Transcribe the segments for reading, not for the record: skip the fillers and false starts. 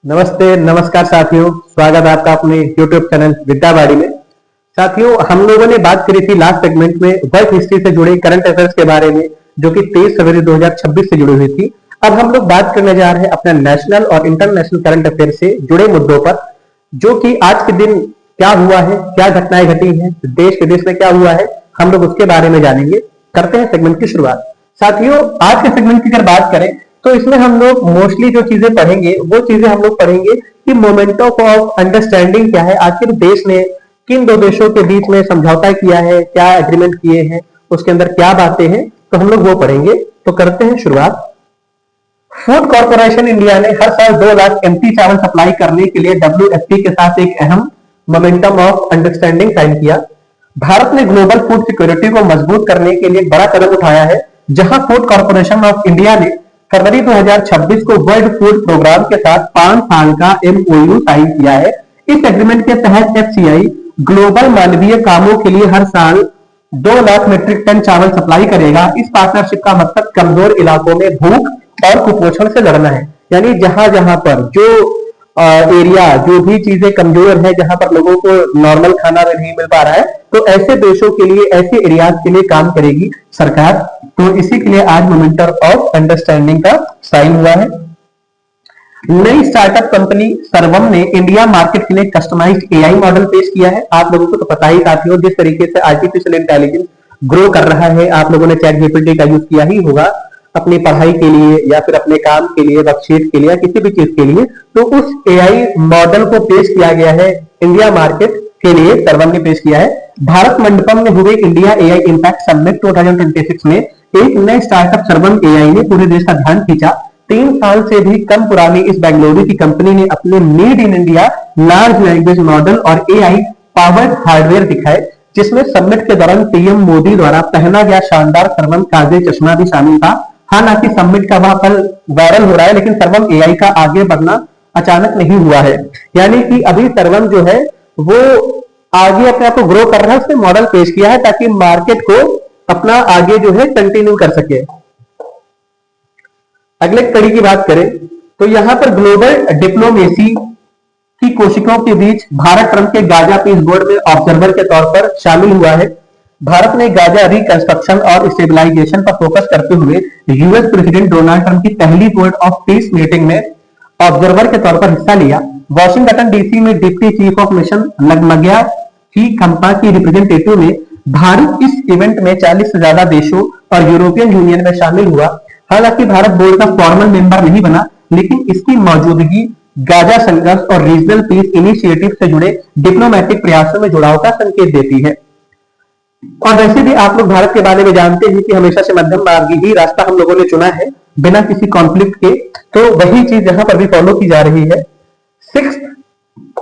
नमस्ते, नमस्कार साथियों। स्वागत है आपका अपने YouTube चैनल विद्यावाड़ी में। साथियों, हम लोगों ने बात करी थी लास्ट सेगमेंट में वर्ल्ड हिस्ट्री से जुड़े करंट अफेयर्स के बारे में, जो कि 23 फरवरी 2026 से जुड़ी हुई थी। अब हम लोग बात करने जा रहे हैं अपने नेशनल और इंटरनेशनल करंट अफेयर से जुड़े मुद्दों पर, जो कि आज के दिन क्या हुआ है, क्या घटनाएं घटी हैं, देश विदेश में क्या हुआ है, हम लोग उसके बारे में जानेंगे। करते हैं सेगमेंट की शुरुआत। साथियों, आज के सेगमेंट की अगर बात करें तो इसमें हम लोग मोस्टली जो चीजें पढ़ेंगे वो चीजें हम लोग पढ़ेंगे कि मोमेंट ऑफ अंडरस्टैंडिंग क्या है, आखिर देश ने किन दो देशों के बीच में समझौता किया है, क्या एग्रीमेंट किए हैं, उसके अंदर क्या बातें हैं, तो हम लोग वो पढ़ेंगे। तो करते हैं शुरुआत। फूड कॉर्पोरेशन इंडिया ने हर साल 2 लाख एमटी चावल सप्लाई करने के लिए डब्ल्यूएफपी के साथ एक अहम मोमेंटम ऑफ अंडरस्टैंडिंग साइन किया। भारत ने ग्लोबल फूड सिक्योरिटी को मजबूत करने के लिए एक बड़ा कदम उठाया है, जहां फूड कॉर्पोरेशन ऑफ इंडिया ने फरवरी 2026 को वर्ल्ड फूड प्रोग्राम के साथ 5 साल का एमओयू साइन किया है। इस एग्रीमेंट के तहत एफसीआई ग्लोबल मानवीय कामों के लिए हर साल 2 लाख मीट्रिक टन चावल सप्लाई करेगा। इस पार्टनरशिप का मकसद कमजोर इलाकों में भूख और कुपोषण से लड़ना है। यानी जहां जहां पर जो एरिया, जो भी चीजें कमजोर है, जहां पर लोगों को नॉर्मल खाना नहीं मिल पा रहा है, तो ऐसे देशों के लिए, ऐसे एरियाज के लिए काम करेगी सरकार। तो इसी के लिए आज मोमेंटम ऑफ अंडरस्टैंडिंग का साइन हुआ है। नई स्टार्टअप कंपनी सर्वम ने इंडिया मार्केट के लिए कस्टमाइज्ड एआई मॉडल पेश किया है। आप लोगों को तो पता ही साथियों, जिस तरीके से आर्टिफिशियल इंटेलिजेंस ग्रो कर रहा है, आप लोगों ने चैट जीपीटी का यूज किया ही होगा अपनी पढ़ाई के लिए या फिर अपने काम के लिए, वर्कशीट के लिए, किसी भी चीज के लिए। तो उस एआई मॉडल को पेश किया गया है इंडिया मार्केट के लिए, सर्वम ने पेश किया है। भारत मंडपम में हुए इंडिया एआई इंपैक्ट समिट 2026 में एक नए स्टार्टअप सर्वम एआई ने पूरे देश का ध्यान खींचा। 3 साल से भी कम पुरानी इस बेंगलुरु की कंपनी ने अपने made in India large language model और एआई पावर्ड हार्डवेयर दिखाए, जिसमें समिट के दौरान पीएम मोदी द्वारा पहना गया शानदार सर्वम काजे चश्मा भी शामिल था। हालांकि समिट का वह पल वायरल हो रहा है, लेकिन सर्वम एआई का आगे बढ़ना अचानक नहीं हुआ है। यानी कि अभी सर्वम जो है वो आगे अपने आप को ग्रो कर रहा है, उसने मॉडल पेश किया है ताकि मार्केट को अपना आगे जो है कंटिन्यू कर सके। अगले कड़ी की बात करें तो यहां पर ग्लोबल डिप्लोमेसी की कोशिशों के बीच भारत ट्रंप के गाजा पीस बोर्ड में ऑब्जर्वर के तौर पर शामिल हुआ है। भारत ने गाजा रिकंस्ट्रक्शन और स्टेबलाइजेशन पर फोकस करते हुए यूएस प्रेसिडेंट डोनाल्ड ट्रंप की पहली बोर्ड ऑफ पीस मीटिंग में ऑब्जर्वर के तौर पर हिस्सा लिया। वॉशिंगटन डीसी में डिप्टी चीफ ऑफ मिशन लगमग्या की खंपा की रिप्रेजेंटेटिव ने भारत इस इवेंट में 40 से ज्यादा देशों और यूरोपियन यूनियन में शामिल हुआ। हालांकि भारत बोर्ड का फॉर्मल मेंबर नहीं बना, लेकिन इसकी मौजूदगी गाजा संघर्ष और रीजनल पीस इनिशिएटिव से जुड़े डिप्लोमेटिक प्रयासों में जुड़ाव का संकेत देती है। और वैसे भी आप लोग भारत के बारे में जानते हैं कि हमेशा से मध्यम मार्गी ही रास्ता हम लोगों ने चुना है बिना किसी कॉन्फ्लिक्ट के, तो वही चीज यहां पर भी फॉलो की जा रही है। 6th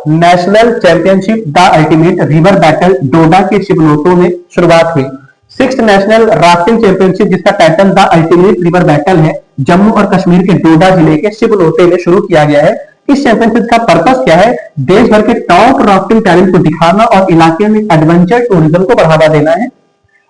national championship the ultimate river battle Doda के शिवनोटो में शुरुआत हुई। 6th नेशनल राफ्टिंग चैंपियनशिप, जिसका title the ultimate river battle है, जम्मू और कश्मीर के डोडा जिले के शिवनोटे में शुरू किया गया है। इस चैंपियनशिप का पर्पस क्या है? देश भर के टॉप राफ्टिंग टैलेंट को दिखाना और इलाके में एडवेंचर टूरिज्म को बढ़ावा देना है।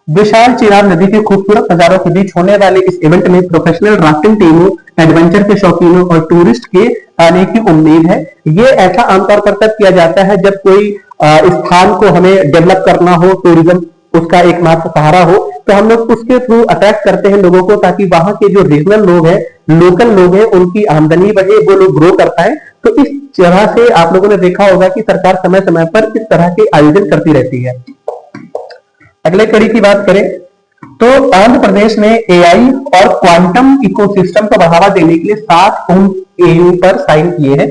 विशाल चिनाब नदी के खूबसूरत नजारों के बीच होने वाले इस इवेंट में प्रोफेशनल राफ्टिंग टीमों, एडवेंचर के शौकीनों और टूरिस्ट के आने की उम्मीद है। ये ऐसा आमतौर पर तब किया जाता है जब कोई स्थान को हमें डेवलप करना हो, टूरिज्म उसका एकमात्र सहारा हो, तो हम लोग उसके थ्रू अट्रैक्ट करते हैं लोगों को, ताकि वहां के जो रीजनल लोग हैं, लोकल लोग हैं, उनकी आमदनी बढ़े, वो लोग ग्रो कर पाए। तो इस तरह से आप लोगों ने देखा होगा कि सरकार समय समय पर इस तरह के आयोजन करती रहती है। अगले कड़ी की बात करें तो आंध्र प्रदेश ने एआई और क्वांटम इकोसिस्टम को बढ़ावा देने के लिए 7 एमओयू पर साइन किए हैं।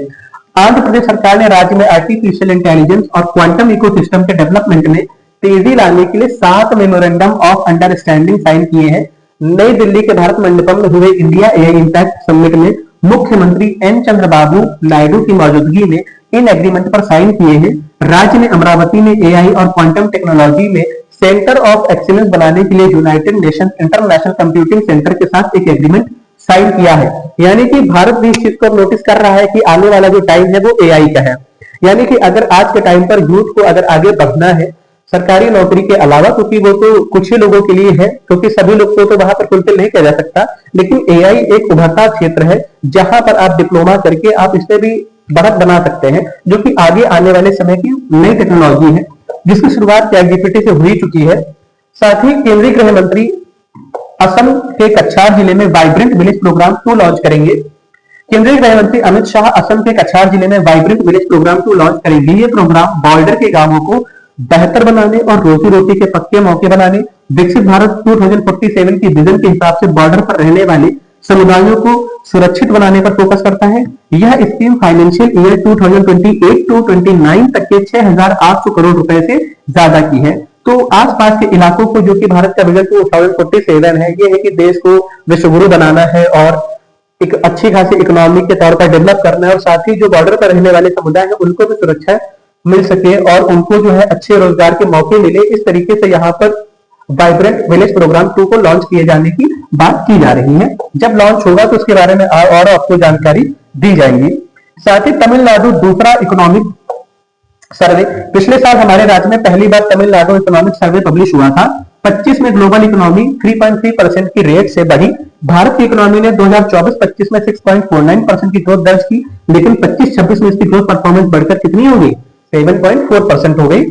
आंध्र प्रदेश सरकार ने राज्य में आर्टिफिशियल इंटेलिजेंस और क्वांटम इकोसिस्टम के डेवलपमेंट में तेजी लाने के लिए 7 मेमोरेंडम ऑफ अंडरस्टैंडिंग साइन किए हैं। नई दिल्ली के भारत मंडपम में हुए इंडिया एआई इंपैक्ट समिट में मुख्यमंत्री एन चंद्रबाबू नायडू की मौजूदगी में इन एग्रीमेंट पर साइन किए हैं। राज्य ने अमरावती में एआई और क्वांटम टेक्नोलॉजी में सेंटर ऑफ एक्सीलेंस बनाने के लिए United nation international computing centre के साथ एक एग्रीमेंट साइन किया है। यानी कि भारत भी इस चीज को नोटिस कर रहा है कि आने वाला जो टाइम है वो एआई का है। यानी कि अगर आज के टाइम पर यूथ को अगर आगे बढ़ना है सरकारी नौकरी के अलावा, क्योंकि वो तो कुछ ही लोगों के लिए है, क्योंकि सभी लोग को तो वहां पर फुलफिल नहीं किया जा सकता, लेकिन एआई एक उभरता क्षेत्र है जहां पर आप डिप्लोमा करके आप इसमें भी बढ़त बना सकते हैं, जो कि आगे आने वाले समय की नई टेक्नोलॉजी है, जिसकी शुरुआत चैटजीपीटी से हुई चुकी है। साथ ही केंद्रीय गृह मंत्री असम के कछार जिले में वाइब्रेंट विलेज प्रोग्राम 2 लॉन्च करेंगे। केंद्रीय गृह मंत्री अमित शाह असम के कछार जिले में वाइब्रेंट विलेज प्रोग्राम 2 लॉन्च करेंगे। ये प्रोग्राम बॉर्डर के गांवों को बेहतर बनाने और रोजी रोटी के पक्के मौके बनाने, विकसित भारत 2047 की विजन के हिसाब से बॉर्डर पर रहने वाले समुदायों को सुरक्षित बनाने पर फोकस करता है। यह स्कीम फाइनेंशियल ईयर 2028 टू 29 तक के 6,800 करोड़ रुपए से ज्यादा की है। तो आसपास के इलाकों को, जो कि भारत का विजन 2047 है, ये है कि देश को विश्वगुरु बनाना है और एक अच्छी खासी इकोनॉमी के तौर पर डेवलप करना है, और साथ ही जो बॉर्डर पर रहने वाले समुदाय है उनको भी सुरक्षा मिल सके और उनको जो है अच्छे रोजगार के मौके मिले। इस तरीके से यहाँ पर वाइब्रेंट विलेज प्रोग्राम 2 को लॉन्च किए जाने की बात की जा रही है। जब लॉन्च होगा तो उसके बारे में और आपको जानकारी दी जाएगी। साथ ही तमिलनाडु दूसरा इकोनॉमिक सर्वे, पिछले साल हमारे राज्य में पहली बार तमिलनाडु इकोनॉमिक सर्वे पब्लिश हुआ था। 25 में ग्लोबल इकोनॉमी 3.3% की रेट से बढ़ी। भारत की इकोनॉमी ने 2024-25 में 6.49% की ग्रोथ दर्ज की, लेकिन 25-26 में इसकी ग्रोथ परफॉर्मेंस बढ़कर कितनी हो गई? 7.4% हो गई।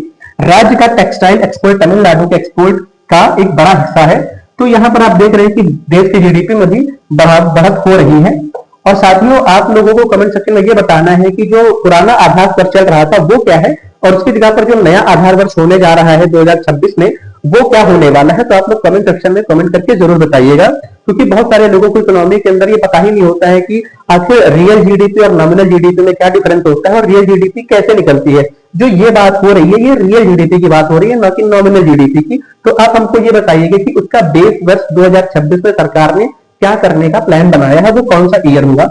राज्य का टेक्सटाइल एक्सपोर्ट तमिलनाडु के एक्सपोर्ट का एक बड़ा हिस्सा है। तो यहाँ पर आप देख रहे हैं कि देश के जीडीपी में भी बढ़त हो रही है। और साथियों, आप लोगों को कमेंट सेक्शन में ये बताना है कि जो पुराना आधार वर्ष चल रहा था वो क्या है, और उसकी जगह पर जो नया आधार वर्ष होने जा रहा है 2026 में, वो क्या होने वाला है। तो आप लोग कमेंट सेक्शन में कमेंट करके जरूर बताइएगा, क्योंकि बहुत सारे लोगों को इकोनॉमी के अंदर ये पता ही नहीं होता है कि आखिर रियल जीडीपी और नॉमिनल जीडीपी में क्या डिफरेंस होता है और रियल जीडीपी कैसे निकलती है। जो ये बात हो रही है, ये रियल जीडीपी की बात हो रही है, न कि नॉमिनल जीडीपी की। तो आप हमको ये बताइएगा कि उसका बेस वर्ष 2026 में सरकार ने क्या करने का प्लान बनाया है, वो कौन सा ईयर होगा।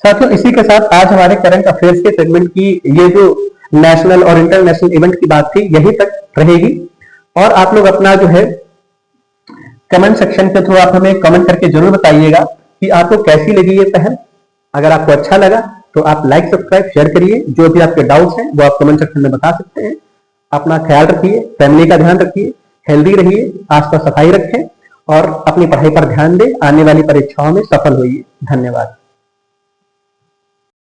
साथियों, इसी के साथ आज हमारे करंट अफेयर्स के सेगमेंट की ये जो नेशनल और इंटरनेशनल इवेंट की बात थी, यही तक रहेगी। और आप लोग अपना जो है कमेंट सेक्शन के थ्रू आप हमें कमेंट करके जरूर बताइएगा कि आपको कैसी लगी ये पहल। अगर आपको अच्छा लगा तो आप लाइक, सब्सक्राइब, शेयर करिए। जो भी आपके डाउट्स हैं वो आप कमेंट सेक्शन में बता सकते हैं। अपना ख्याल रखिए, फैमिली का ध्यान रखिए, हेल्दी रहिए, आसपास सफाई रखें और अपनी पढ़ाई पर ध्यान दें। आने वाली परीक्षाओं में सफल होइए। धन्यवाद।